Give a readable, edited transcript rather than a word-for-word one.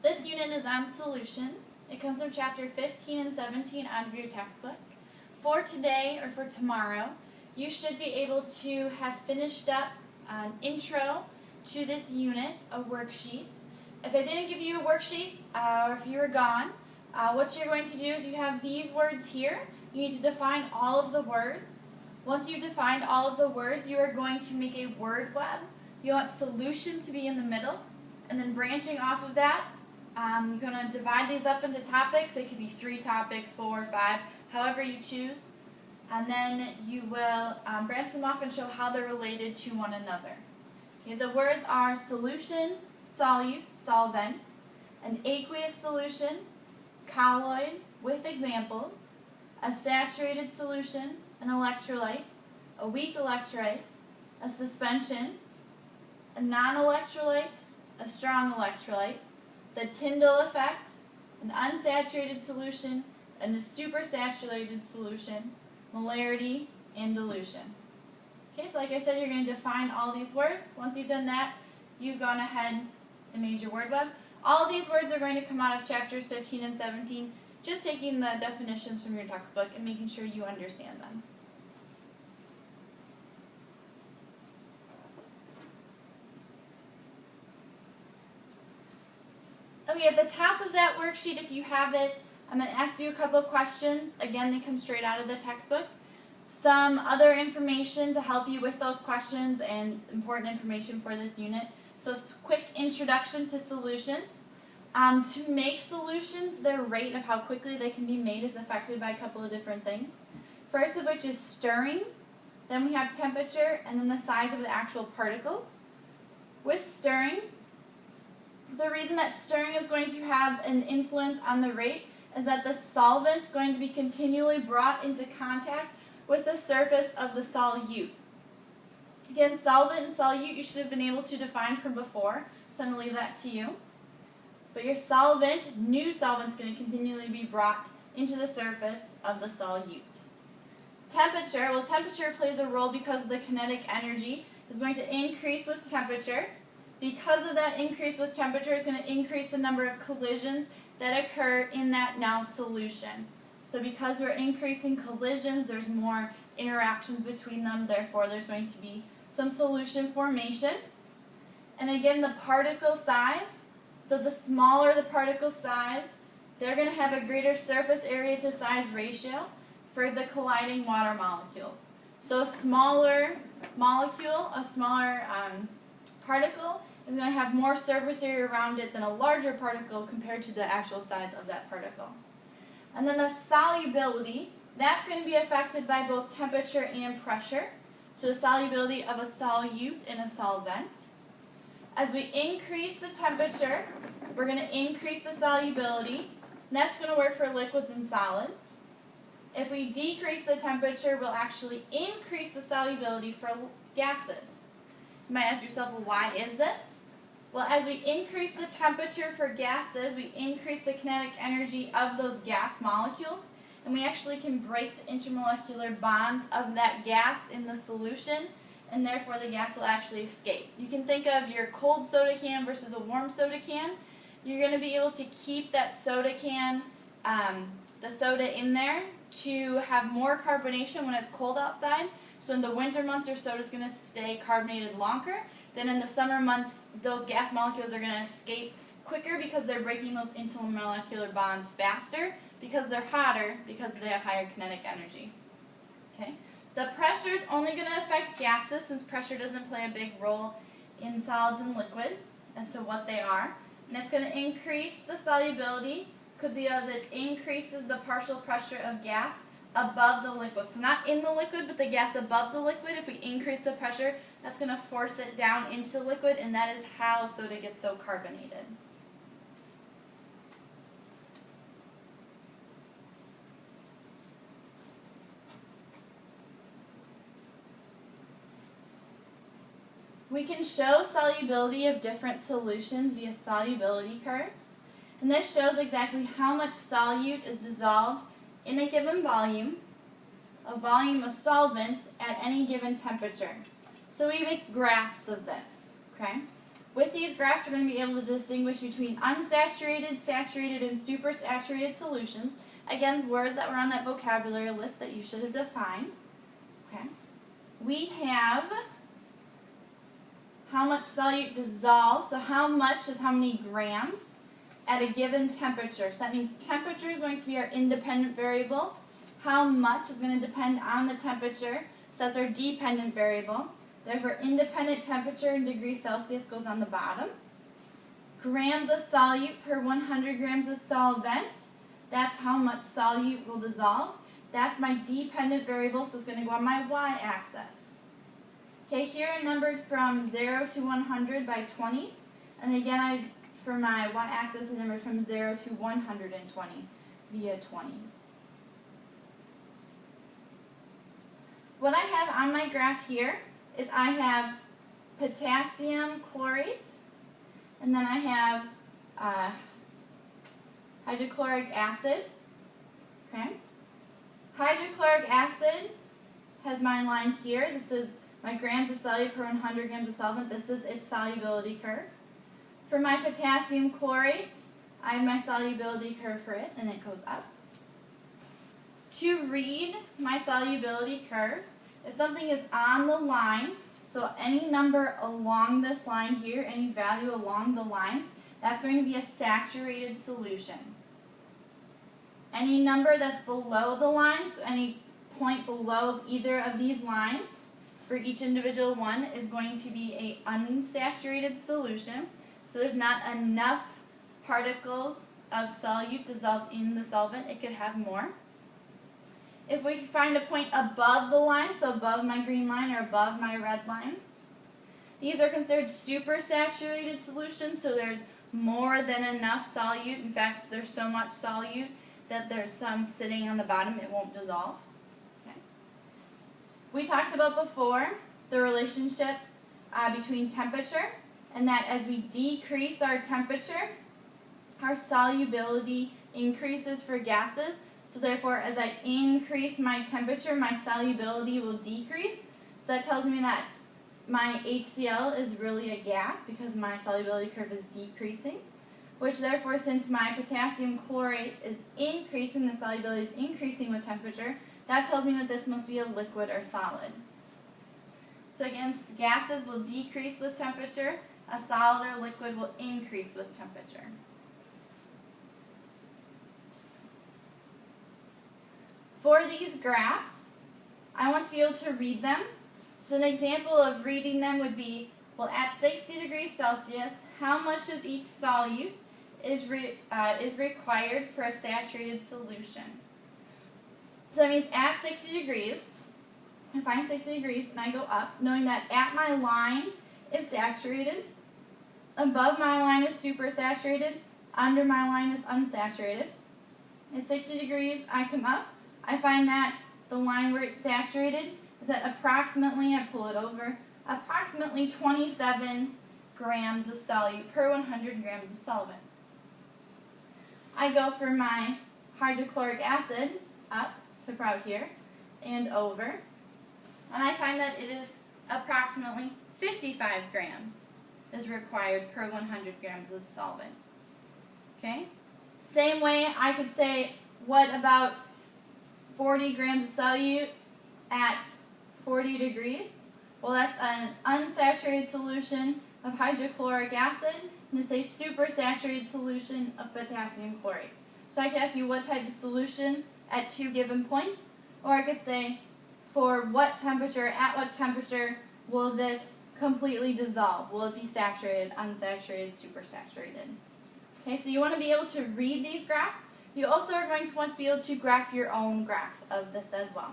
This unit is on solutions. It comes from chapter 15 and 17 out of your textbook. For today or for tomorrow, you should be able to have finished up an intro to this unit, a worksheet. If I didn't give you a worksheet, or if you were gone, what you're going to do is you have these words here. You need to define all of the words. Once you've defined all of the words, you are going to make a word web. You want solution to be in the middle, and then branching off of that, you're going to divide these up into topics. They could be 3 topics, 4, 5, however you choose. And then you will branch them off and show how they're related to one another. Okay, the words are solution, solute, solvent, an aqueous solution, colloid with examples, a saturated solution, an electrolyte, a weak electrolyte, a suspension, a non-electrolyte, a strong electrolyte, the Tyndall effect, an unsaturated solution, and a supersaturated solution, molarity, and dilution. Okay, so like I said, you're going to define all these words. Once you've done that, you've gone ahead and made your word web. All of these words are going to come out of chapters 15 and 17, just taking the definitions from your textbook and making sure you understand them. Okay, at the top of that worksheet, if you have it, I'm going to ask you a couple of questions. Again, they come straight out of the textbook. Some other information to help you with those questions and important information for this unit. So, quick introduction to solutions. To make solutions, their rate of how quickly they can be made is affected by a couple of different things. First of which is stirring. Then we have temperature, and then the size of the actual particles. With stirring, the reason that stirring is going to have an influence on the rate is that the solvent is going to be continually brought into contact with the surface of the solute. Again, solvent and solute you should have been able to define from before, so I'm going to leave that to you. But your solvent, new solvent, is going to continually be brought into the surface of the solute. Temperature, well, temperature plays a role because the kinetic energy is going to increase with temperature. Because of that increase with temperature, it's going to increase the number of collisions that occur in that now solution. So because we're increasing collisions, there's more interactions between them, therefore there's going to be some solution formation. And again, the particle size, so the smaller the particle size, they're going to have a greater surface area to size ratio for the colliding water molecules. So a smaller molecule, a smaller particle, is going to have more surface area around it than a larger particle compared to the actual size of that particle. And then the solubility, that's going to be affected by both temperature and pressure. So the solubility of a solute in a solvent. As we increase the temperature, we're going to increase the solubility. And that's going to work for liquids and solids. If we decrease the temperature, we'll actually increase the solubility for gases. You might ask yourself, well, why is this? Well, as we increase the temperature for gases, we increase the kinetic energy of those gas molecules, and we actually can break the intermolecular bonds of that gas in the solution, and therefore the gas will actually escape. You can think of your cold soda can versus a warm soda can. You're going to be able to keep that soda can, the soda in there, to have more carbonation when it's cold outside. So in the winter months, your soda is going to stay carbonated longer. Then in the summer months, those gas molecules are going to escape quicker because they're breaking those intermolecular bonds faster because they're hotter because they have higher kinetic energy. Okay. The pressure is only going to affect gases since pressure doesn't play a big role in solids and liquids as to what they are. And it's going to increase the solubility because it increases the partial pressure of gas above the liquid. So not in the liquid, but the gas above the liquid. If we increase the pressure, that's going to force it down into liquid, and that is how soda gets so carbonated. We can show solubility of different solutions via solubility curves. And this shows exactly how much solute is dissolved in a given volume, a volume of solvent at any given temperature. So we make graphs of this, okay? With these graphs, we're going to be able to distinguish between unsaturated, saturated, and supersaturated solutions. Again, words that were on that vocabulary list that you should have defined. Okay. We have how much solute dissolves, so how much is how many grams at a given temperature. So that means temperature is going to be our independent variable. How much is going to depend on the temperature, so that's our dependent variable. Therefore, independent temperature in degrees Celsius goes on the bottom. Grams of solute per 100 grams of solvent, that's how much solute will dissolve. That's my dependent variable, so it's going to go on my y-axis. Okay, here I numbered from 0 to 100 by 20s, and again, for my y-axis, I numbered from 0 to 120 via 20s. What I have on my graph here is I have potassium chlorate, and then I have hydrochloric acid. Okay. Hydrochloric acid has my line here. This is my grams of solute per 100 grams of solvent. This is its solubility curve. For my potassium chlorate, I have my solubility curve for it, and it goes up. To read my solubility curve, if something is on the line, so any number along this line here, any value along the lines, that's going to be a saturated solution. Any number that's below the line, so any point below either of these lines, for each individual one, is going to be an unsaturated solution. So there's not enough particles of solute dissolved in the solvent. It could have more. If we find a point above the line, so above my green line or above my red line, these are considered supersaturated solutions, so there's more than enough solute. In fact, there's so much solute that there's some sitting on the bottom, it won't dissolve. Okay. We talked about before the relationship between temperature, and that as we decrease our temperature, our solubility increases for gases. So therefore, as I increase my temperature, my solubility will decrease. So that tells me that my HCl is really a gas because my solubility curve is decreasing. Which therefore, since my potassium chlorate is increasing, the solubility is increasing with temperature, that tells me that this must be a liquid or solid. So again, gases will decrease with temperature. A solid or liquid will increase with temperature. For these graphs, I want to be able to read them. So an example of reading them would be, well, at 60 degrees Celsius, how much of each solute is required for a saturated solution? So that means at 60 degrees, I find 60 degrees and I go up, knowing that at my line is saturated, above my line is supersaturated, under my line is unsaturated. At 60 degrees, I come up. I find that the line where it's saturated is at approximately, I pull it over, approximately 27 grams of solute per 100 grams of solvent. I go for my hydrochloric acid, up, so about here, and over, and I find that it is approximately 55 grams is required per 100 grams of solvent. Okay? Same way I could say, what about 40 grams of solute at 40 degrees? Well, that's an unsaturated solution of hydrochloric acid, and it's a supersaturated solution of potassium chlorate. So I could ask you what type of solution at two given points, or I could say for what temperature, at what temperature will this completely dissolve? Will it be saturated, unsaturated, supersaturated? Okay, so you want to be able to read these graphs. You also are going to want to be able to graph your own graph of this as well.